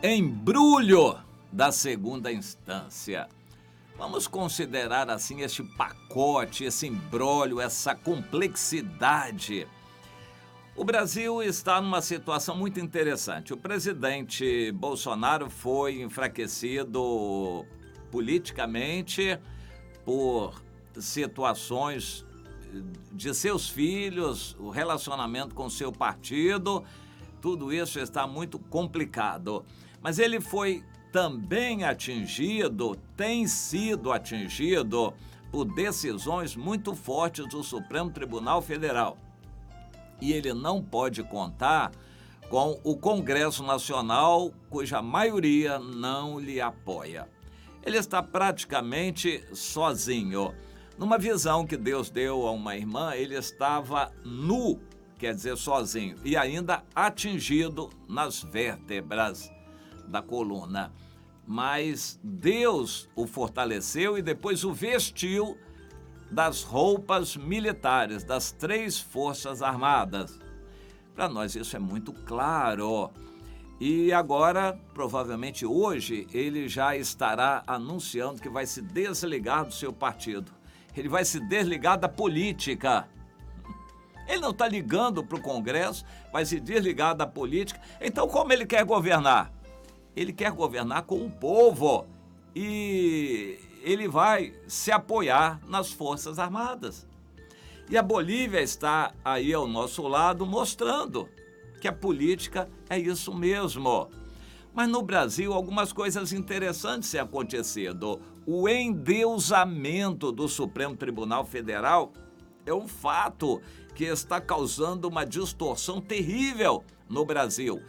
Embrulho da segunda instância. Vamos considerar assim este pacote, esse imbróglio, essa complexidade. O Brasil está numa situação muito interessante. O presidente Bolsonaro foi enfraquecido politicamente por situações de seus filhos, o relacionamento com seu partido. Tudo isso está muito complicado. Mas ele foi também atingido, tem sido atingido por decisões muito fortes do Supremo Tribunal Federal. E ele não pode contar com o Congresso Nacional, cuja maioria não lhe apoia. Ele está praticamente sozinho. Numa visão que Deus deu a uma irmã, ele estava nu, quer dizer, sozinho, e ainda atingido nas vértebras da coluna. Mas Deus o fortaleceu e depois o vestiu das roupas militares das 3 Forças Armadas. Para nós isso é muito claro. E agora, provavelmente hoje, ele já estará anunciando que vai se desligar do seu partido. Ele vai se desligar da política. Ele não está ligando para o Congresso, vai se desligar da política. Então, como ele quer governar? Ele quer governar com o povo e ele vai se apoiar nas Forças Armadas. E a Bolívia está aí ao nosso lado mostrando que a política é isso mesmo. Mas no Brasil, algumas coisas interessantes têm acontecido. O endeusamento do Supremo Tribunal Federal é um fato que está causando uma distorção terrível no Brasil.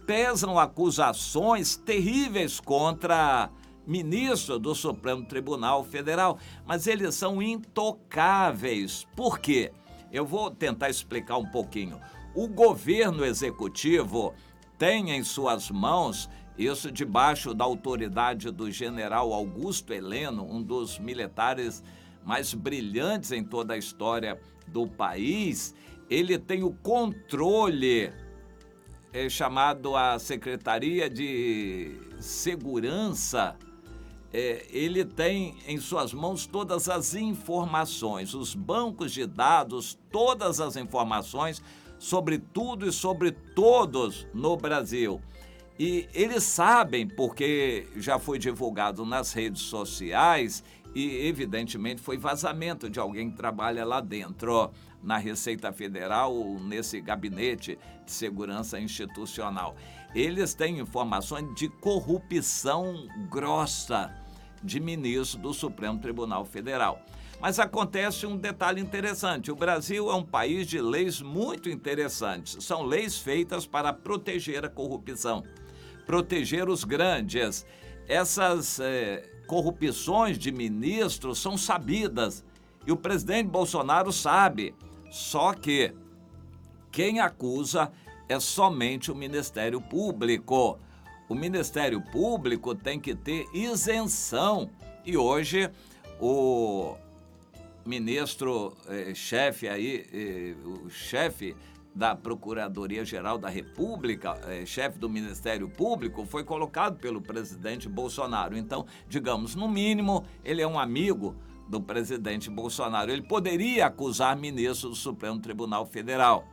Pesam acusações terríveis contra ministro do Supremo Tribunal Federal, mas eles são intocáveis. Por quê? Eu vou tentar explicar um pouquinho. O governo executivo tem em suas mãos, isso debaixo da autoridade do general Augusto Heleno, um dos militares mais brilhantes em toda a história do país. Ele tem o controle chamado a Secretaria de Segurança. Ele tem em suas mãos todas as informações, os bancos de dados, todas as informações sobre tudo e sobre todos no Brasil. E eles sabem, porque já foi divulgado nas redes sociais e, evidentemente, foi vazamento de alguém que trabalha lá dentro, na Receita Federal, nesse gabinete de segurança institucional. Eles têm informações de corrupção grossa de ministro do Supremo Tribunal Federal. Mas acontece um detalhe interessante. O Brasil é um país de leis muito interessantes. São leis feitas para proteger a corrupção, proteger os grandes. Essas corrupções de ministros são sabidas e o presidente Bolsonaro sabe. Só que quem acusa é somente o Ministério Público. O Ministério Público tem que ter isenção. E hoje o ministro chefe aí, o chefe da Procuradoria-Geral da República, chefe do Ministério Público, foi colocado pelo presidente Bolsonaro. Então, digamos, no mínimo, ele é um amigo do presidente Bolsonaro. Ele poderia acusar ministro do Supremo Tribunal Federal,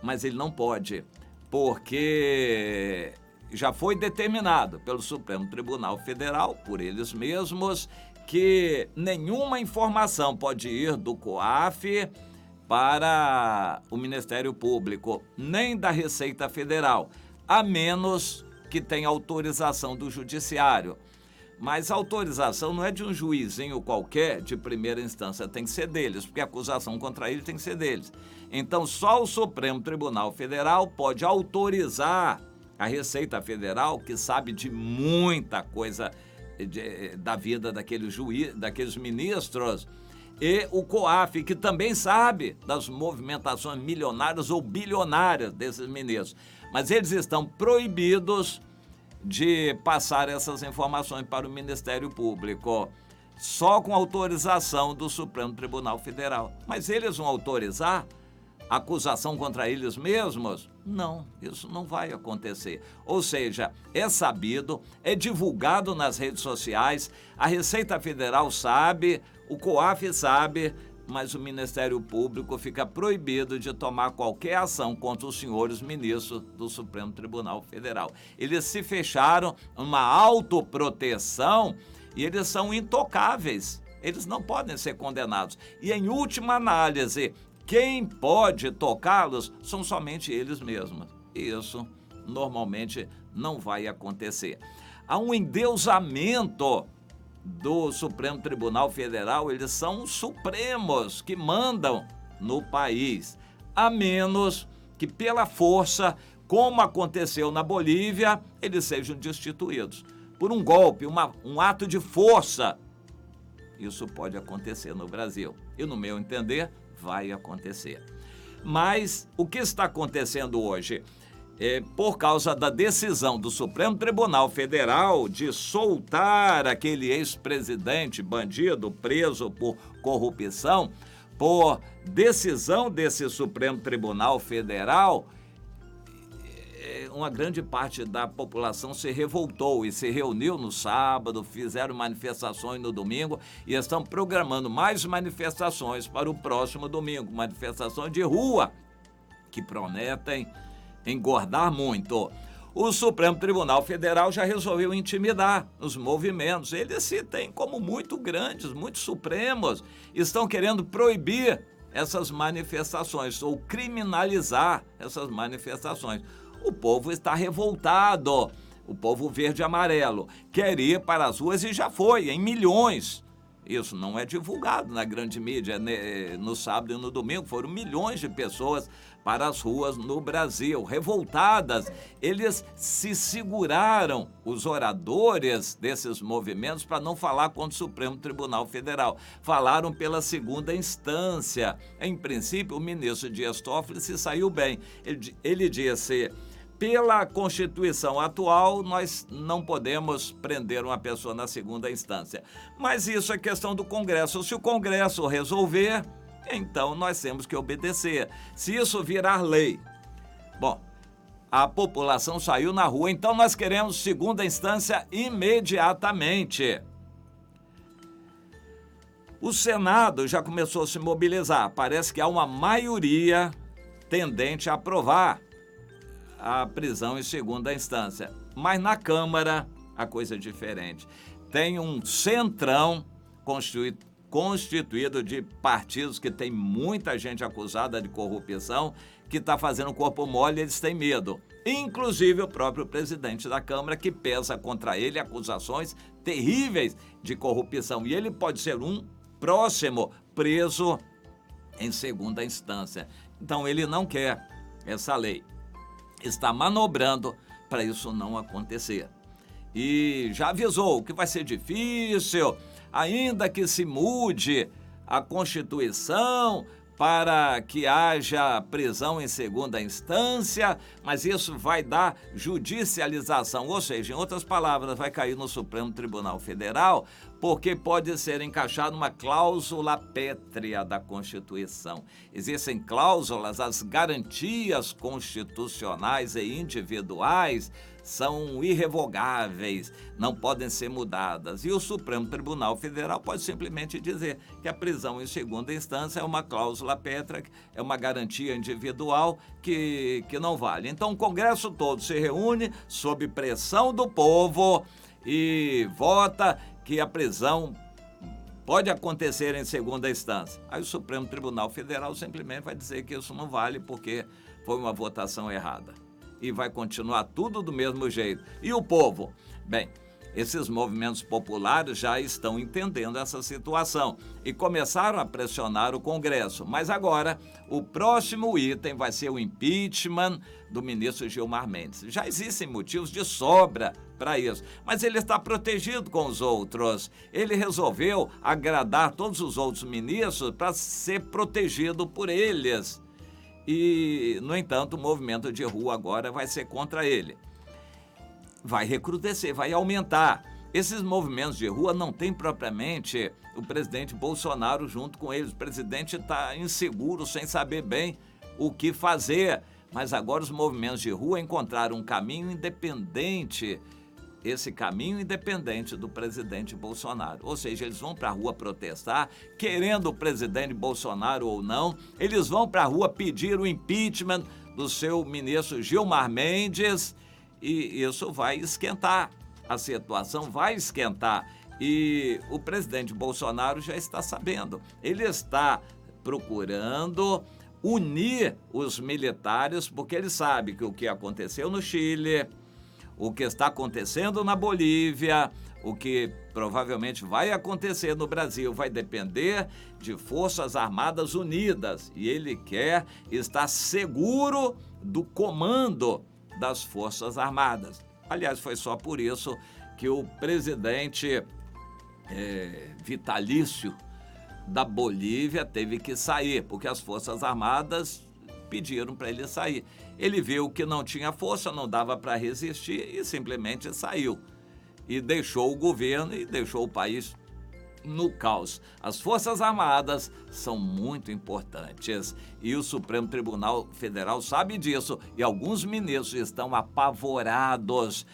mas ele não pode, porque já foi determinado pelo Supremo Tribunal Federal, por eles mesmos, que nenhuma informação pode ir do COAF para o Ministério Público, nem da Receita Federal, a menos que tenha autorização do Judiciário. Mas a autorização não é de um juizinho qualquer de primeira instância, tem que ser deles, porque a acusação contra ele tem que ser deles. Então, só o Supremo Tribunal Federal pode autorizar a Receita Federal, que sabe de muita coisa da vida daqueles ministros, e o COAF, que também sabe das movimentações milionárias ou bilionárias desses ministros. Mas eles estão proibidos de passar essas informações para o Ministério Público, só com autorização do Supremo Tribunal Federal. Mas eles vão autorizar a acusação contra eles mesmos? Não, isso não vai acontecer. Ou seja, é sabido, é divulgado nas redes sociais, a Receita Federal sabe, o COAF sabe, mas o Ministério Público fica proibido de tomar qualquer ação contra os senhores ministros do Supremo Tribunal Federal. Eles se fecharam numa autoproteção e eles são intocáveis. Eles não podem ser condenados. E, em última análise, quem pode tocá-los são somente eles mesmos. E isso normalmente não vai acontecer. Há um endeusamento do Supremo Tribunal Federal, eles são os supremos que mandam no país, a menos que pela força, como aconteceu na Bolívia, eles sejam destituídos. Por um golpe, um ato de força. Isso pode acontecer no Brasil. E, no meu entender, vai acontecer. Mas o que está acontecendo hoje? Por causa da decisão do Supremo Tribunal Federal de soltar aquele ex-presidente bandido preso por corrupção, por decisão desse Supremo Tribunal Federal, uma grande parte da população se revoltou e se reuniu no sábado, fizeram manifestações no domingo e estão programando mais manifestações para o próximo domingo, manifestações de rua, que prometem engordar muito. O Supremo Tribunal Federal já resolveu intimidar os movimentos. Eles se têm como muito grandes, muito supremos. Estão querendo proibir essas manifestações ou criminalizar essas manifestações. O povo está revoltado. O povo verde e amarelo quer ir para as ruas e já foi, em milhões. Isso não é divulgado na grande mídia. No sábado e no domingo foram milhões de pessoas para as ruas no Brasil, revoltadas. Eles se seguraram, os oradores desses movimentos, para não falar contra o Supremo Tribunal Federal. Falaram pela segunda instância. Em princípio, o ministro Dias Toffoli se saiu bem. Ele disse: pela Constituição atual, nós não podemos prender uma pessoa na segunda instância. Mas isso é questão do Congresso. Se o Congresso resolver, então nós temos que obedecer. Se isso virar lei, bom, a população saiu na rua, então nós queremos segunda instância imediatamente. O Senado já começou a se mobilizar. Parece que há uma maioria tendente a aprovar a prisão em segunda instância. Mas na Câmara, a coisa é diferente. Tem um centrão constituído de partidos que tem muita gente acusada de corrupção, que está fazendo corpo mole, eles têm medo. Inclusive o próprio presidente da Câmara, que pesa contra ele acusações terríveis de corrupção. E ele pode ser um próximo preso em segunda instância. Então ele não quer essa lei. Está manobrando para isso não acontecer. E já avisou que vai ser difícil, ainda que se mude a Constituição para que haja prisão em segunda instância, mas isso vai dar judicialização, ou seja, em outras palavras, vai cair no Supremo Tribunal Federal, porque pode ser encaixado uma cláusula pétrea da Constituição. Existem cláusulas, as garantias constitucionais e individuais são irrevogáveis, não podem ser mudadas. E o Supremo Tribunal Federal pode simplesmente dizer que a prisão em segunda instância é uma cláusula pétrea, é uma garantia individual que não vale. Então o Congresso todo se reúne sob pressão do povo e vota que a prisão pode acontecer em segunda instância. Aí o Supremo Tribunal Federal simplesmente vai dizer que isso não vale porque foi uma votação errada. E vai continuar tudo do mesmo jeito. E o povo? Bem, esses movimentos populares já estão entendendo essa situação e começaram a pressionar o Congresso. Mas agora, o próximo item vai ser o impeachment do ministro Gilmar Mendes. Já existem motivos de sobra para isso, mas ele está protegido com os outros. Ele resolveu agradar todos os outros ministros para ser protegido por eles. E, no entanto, o movimento de rua agora vai ser contra ele. Vai recrudescer, vai aumentar. Esses movimentos de rua não têm propriamente o presidente Bolsonaro junto com eles. O presidente está inseguro, sem saber bem o que fazer. Mas agora os movimentos de rua encontraram um caminho independente, esse caminho independente do presidente Bolsonaro. Ou seja, eles vão para a rua protestar, querendo o presidente Bolsonaro ou não, eles vão para a rua pedir o impeachment do seu ministro Gilmar Mendes, e isso vai esquentar, a situação vai esquentar. E o presidente Bolsonaro já está sabendo, ele está procurando unir os militares, porque ele sabe que o que aconteceu no Chile, o que está acontecendo na Bolívia, o que provavelmente vai acontecer no Brasil, vai depender de Forças Armadas Unidas. E ele quer estar seguro do comando das Forças Armadas. Aliás, foi só por isso que o presidente vitalício da Bolívia teve que sair, porque as Forças Armadas pediram para ele sair. Ele viu que não tinha força, não dava para resistir e simplesmente saiu. E deixou o governo e deixou o país no caos. As Forças Armadas são muito importantes e o Supremo Tribunal Federal sabe disso e alguns ministros estão apavorados.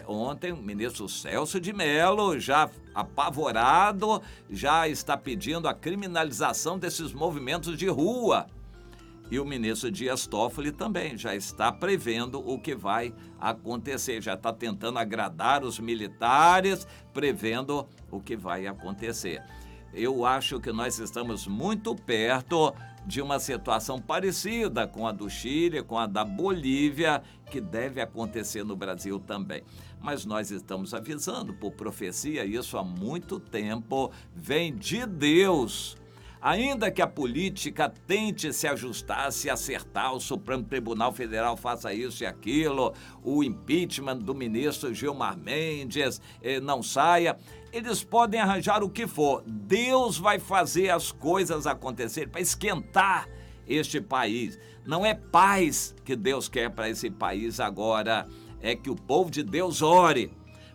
Ontem o ministro Celso de Mello, já apavorado, já está pedindo a criminalização desses movimentos de rua. E o ministro Dias Toffoli também já está prevendo o que vai acontecer, já está tentando agradar os militares, prevendo o que vai acontecer. Eu acho que nós estamos muito perto de uma situação parecida com a do Chile, com a da Bolívia, que deve acontecer no Brasil também. Mas nós estamos avisando por profecia, isso há muito tempo, vem de Deus. Ainda que a política tente se ajustar, se acertar, o Supremo Tribunal Federal faça isso e aquilo, o impeachment do ministro Gilmar Mendes não saia, eles podem arranjar o que for. Deus vai fazer as coisas acontecer para esquentar este país. Não é paz que Deus quer para esse país agora, é que o povo de Deus ore.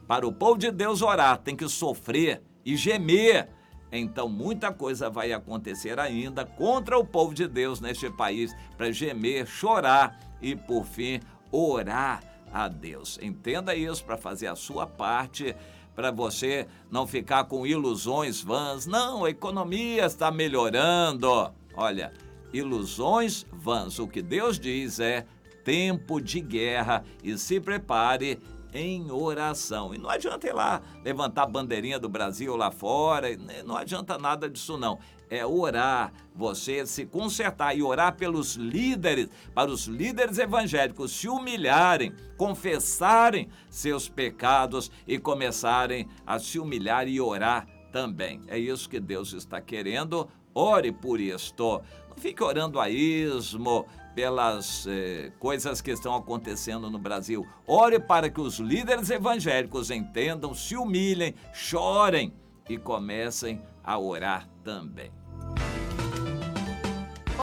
Para o povo de Deus orar, tem que sofrer e gemer. Então, muita coisa vai acontecer ainda contra o povo de Deus neste país, para gemer, chorar e, por fim, orar a Deus. Entenda isso para fazer a sua parte, para você não ficar com ilusões vãs. Não, a economia está melhorando. Olha, ilusões vãs. O que Deus diz é tempo de guerra e se prepare em oração. E não adianta ir lá levantar a bandeirinha do Brasil lá fora, não adianta nada disso não. É orar, você se consertar e orar pelos líderes, para os líderes evangélicos se humilharem, confessarem seus pecados e começarem a se humilhar e orar também. É isso que Deus está querendo. Ore por isto. Não fique orando a esmo pelas coisas que estão acontecendo no Brasil. Ore para que os líderes evangélicos entendam, se humilhem, chorem e comecem a orar também.